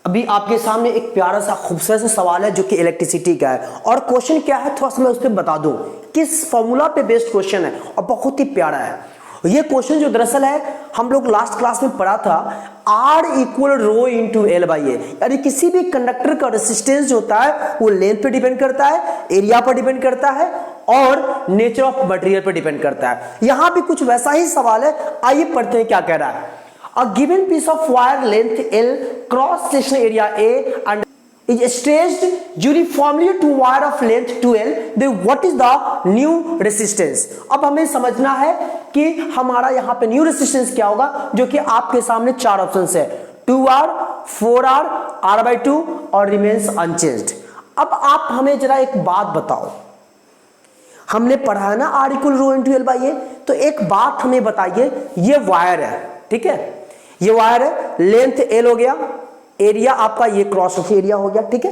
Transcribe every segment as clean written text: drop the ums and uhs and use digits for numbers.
अभी आपके सामने एक प्यारा सा खूबसूरत सा सवाल है जो कि इलेक्ट्रिसिटी का है, और क्वेश्चन क्या है थोड़ा सा मैं उस पर बता दूं। किस फॉर्मूला पे बेस्ड क्वेश्चन है और बहुत ही प्यारा है। ये क्वेश्चन जो दरअसल है हम लोग लास्ट क्लास में पढ़ा था, R equal rho into L by A, यानी किसी भी कंडक्टर का रेसिस्टेंस जो होता है वो लेंथ पे डिपेंड करता है, एरिया पर डिपेंड करता है और नेचर ऑफ मटेरियल पर डिपेंड करता है। यहां भी कुछ वैसा ही सवाल है, आइए पढ़ते हैं क्या कह रहा है। A given piece of wire length L, cross section area A and is stretched uniformly to wire of length 2L, then what is the new resistance? अब हमें समझना है कि हमारा यहाँ पे न्यू रेसिस्टेंस क्या होगा, जो कि आपके सामने चार ऑप्शंस है, 2R, 4R, R/2 और रिमेन्स अनचेंज्ड। अब आप हमें जरा एक बात बताओ, हमने पढ़ा है ना R equal rho into L by A, तो एक बात हमें बताइए, ये वायर है, ठीक है, ये वायर है, लेंथ एल हो गया, एरिया आपका ये क्रॉस एरिया हो गया, ठीक है,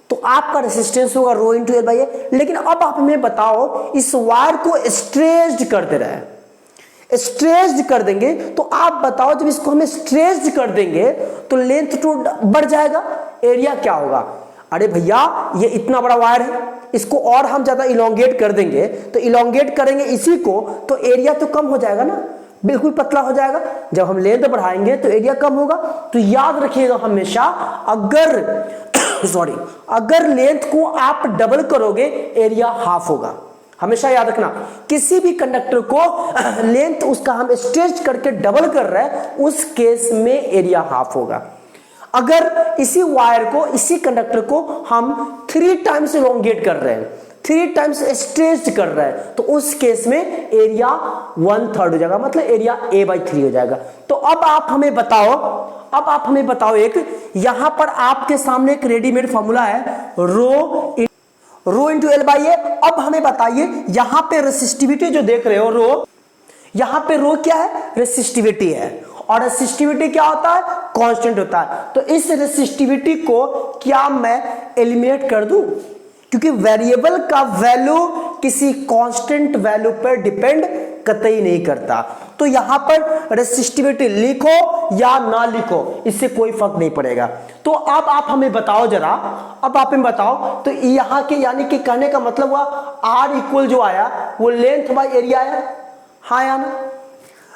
तो आपका रेसिस्टेंस होगा रो इंटू एल बाई ए। लेकिन अब आप हमें बताओ, इस वायर को स्ट्रेच्ड कर दे रहे हैं, स्ट्रेच्ड कर देंगे तो आप बताओ, जब इसको हमें स्ट्रेच्ड कर देंगे तो लेंथ तो बढ़ जाएगा, एरिया क्या होगा? अरे भैया ये इतना बड़ा वायर है, इसको और हम ज्यादा इलोंगेट कर देंगे, तो इलोंगेट करेंगे इसी को तो एरिया तो कम हो जाएगा ना, बिल्कुल पतला हो जाएगा। जब हम लेंथ बढ़ाएंगे तो एरिया कम होगा। तो याद रखिएगा हमेशा, अगर लेंथ को आप डबल करोगे एरिया हाफ होगा। हमेशा याद रखना, किसी भी कंडक्टर को लेंथ उसका हम स्ट्रेच करके डबल कर रहे हैं, उस केस में एरिया हाफ होगा। अगर इसी वायर को, इसी कंडक्टर को हम 3 टाइम्स इलोंगेट कर रहे हैं, 3 टाइम्स स्ट्रेच्ड कर रहा है, तो उस केस में एरिया 1/3 हो जाएगा, मतलब एरिया A/3 हो जाएगा। तो अब आप हमें बताओ, एक यहां पर आपके सामने एक रेडीमेड फॉर्मूला है, रो इंटू एल बाई ए। अब हमें बताइए, यहां पे रेसिस्टिविटी जो देख रहे हो रो, यहां पे रो क्या है? रेसिस्टिविटी है, और रेसिस्टिविटी क्या होता है? कांस्टेंट होता है। तो इस रेसिस्टिविटी को क्या मैं एलिमिनेट कर दूं? क्योंकि वेरिएबल का वैल्यू किसी कांस्टेंट वैल्यू पर डिपेंड कतई नहीं करता, तो यहां पर रेसिस्टिविटी लिखो या ना लिखो इससे कोई फर्क नहीं पड़ेगा। तो अब आप हमें बताओ जरा, तो यहां के यानी कि कहने का मतलब हुआ R इक्वल जो आया वो लेंथ बाय एरिया आया, हाँ या ना?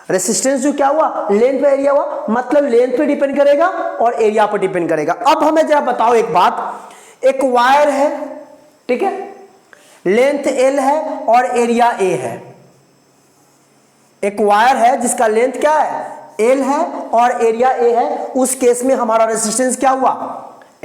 रेसिस्टेंस जो क्या हुआ? लेंथ बाय एरिया हुआ, मतलब लेंथ पे डिपेंड करेगा और एरिया पर डिपेंड करेगा। अब हमें जरा बताओ एक बात, एक वायर है, ठीक है, लेंथ L है और एरिया A है। एक वायर है जिसका लेंथ क्या है? L है और एरिया A है, उस केस में हमारा रेजिस्टेंस क्या हुआ?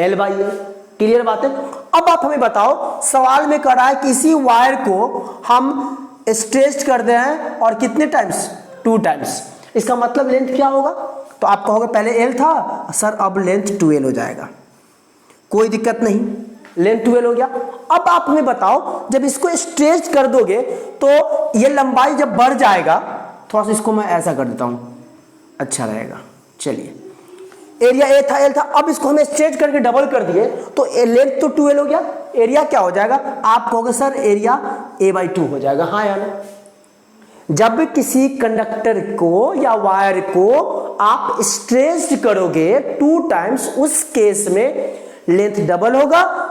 L by A। क्लियर बात है? अब आप हमें बताओ, सवाल में कह रहा है कि इसी वायर को हम स्ट्रेच कर दे हैं और कितने टाइम्स? 2 टाइम्स। इसका मतलब लेंथ क्या होगा? तो आप कहोगे पहले L था सर, अब लेंथ 2L हो जाएगा, कोई दिक्कत नहीं, लेंथ 2L हो गया। अब आप हमें बताओ, जब इसको स्ट्रेच कर दोगे तो ये लंबाई जब बढ़ जाएगा, थोड़ा सा इसको मैं ऐसा कर देता हूं, अच्छा रहेगा। चलिए, एरिया A था, L था, अब इसको हमें स्ट्रेच करके डबल कर दिए तो लेंथ तो 2L हो गया, एरिया क्या हो जाएगा? आप कहोगे सर एरिया A/2 हो जाएगा, हाँ या ना? जब किसी कंडक्टर को या वायर को आप स्ट्रेच करोगे 2 टाइम्स, उस केस में लेंथ डबल होगा,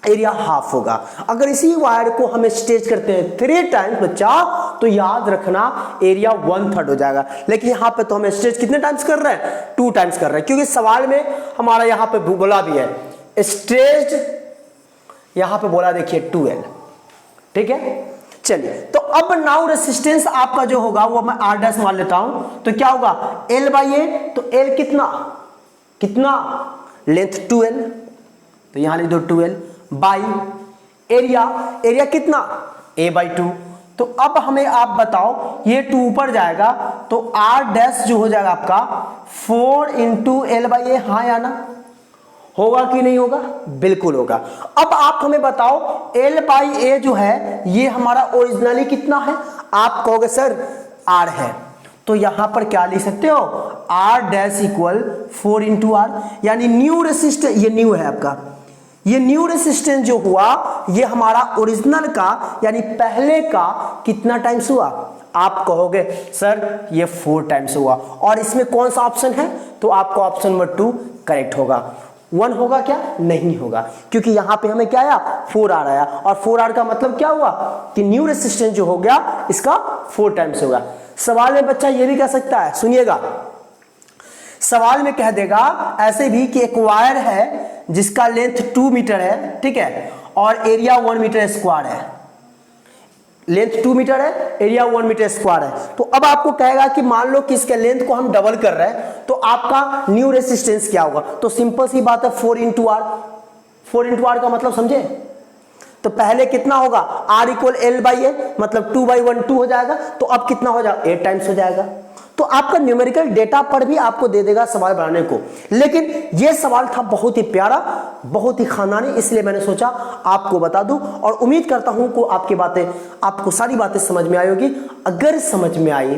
एरिया हाफ होगा। अगर इसी वायर को हम स्ट्रेच करते हैं 3 टाइम्स बच्चा, तो याद रखना एरिया 1/3 हो जाएगा। लेकिन यहां पे तो हम स्ट्रेच कितने टाइम्स कर रहे हैं? 2 टाइम्स कर रहे हैं, क्योंकि सवाल में हमारा यहां पे बोला भी है स्ट्रेच, यहां पे बोला देखिए 2L, ठीक है। चलिए, तो अब नाउ रेसिस्टेंस आपका जो होगा वो मैं R' मान लेता हूं, तो क्या होगा? L बाई A, तो L कितना? लेंथ 2L, तो यहां लिख दो 2L बाई एरिया कितना? A/2। तो अब हमें आप बताओ, ये 2 ऊपर जाएगा तो R' जो हो जाएगा आपका 4 इंटू L बाई A, हाँ या ना? होगा कि नहीं होगा? बिल्कुल होगा। अब आप हमें बताओ, L बाई A जो है ये हमारा ओरिजिनली कितना है? आप कहोगे सर R है, तो यहां पर क्या लिख सकते हो? R' इक्वल 4 इंटू R, यानी न्यू रेसिस्टेंस, ये न्यू है आपका, ये न्यू रेसिस्टेंस जो हुआ ये हमारा ओरिजिनल का यानी पहले का कितना टाइम्स हुआ? आप कहोगे सर ये 4 टाइम्स हुआ, और इसमें कौन सा ऑप्शन है? तो आपका ऑप्शन नंबर 2 करेक्ट होगा। 1 होगा क्या? नहीं होगा, क्योंकि यहां पे हमें क्या आया? 4R आया, और 4R का मतलब क्या हुआ कि न्यू रेजिस्टेंस जो हो गया इसका 4 टाइम्स होगा। सवाल में बच्चा ये भी कह सकता है, सुनिएगा, सवाल में कह देगा ऐसे भी कि एक वायर है जिसका लेंथ 2 मीटर है, ठीक है, और एरिया 1 मीटर स्क्वायर है। लेंथ 2 मीटर है, एरिया 1 मीटर स्क्वायर है। तो अब आपको कहेगा कि मान लो कि इसके लेंथ को हम डबल कर रहे हैं तो आपका न्यू रेजिस्टेंस क्या होगा? तो सिंपल सी बात है 4 इंटू आर। 4 इंटू आर का मतलब समझे? तो पहले कितना होगा? R इक्वल एल बाई ए, मतलब 2/1 2 हो जाएगा, तो अब कितना हो जाएगा? 8 टाइम्स हो जाएगा। तो आपका न्यूमेरिकल डेटा पर भी आपको दे देगा सवाल बनाने को। लेकिन यह सवाल था बहुत ही प्यारा, बहुत ही खानदानी, इसलिए मैंने सोचा आपको बता दूं, और उम्मीद करता हूं कि आपको सारी बातें समझ में आई होगी। अगर समझ में आई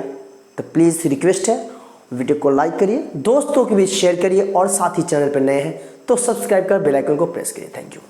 तो प्लीज रिक्वेस्ट है, वीडियो को लाइक करिए, दोस्तों के बीच शेयर करिए, और साथ ही चैनल पर नए हैं तो सब्सक्राइब कर बेल आइकन को प्रेस करिए। Thank you.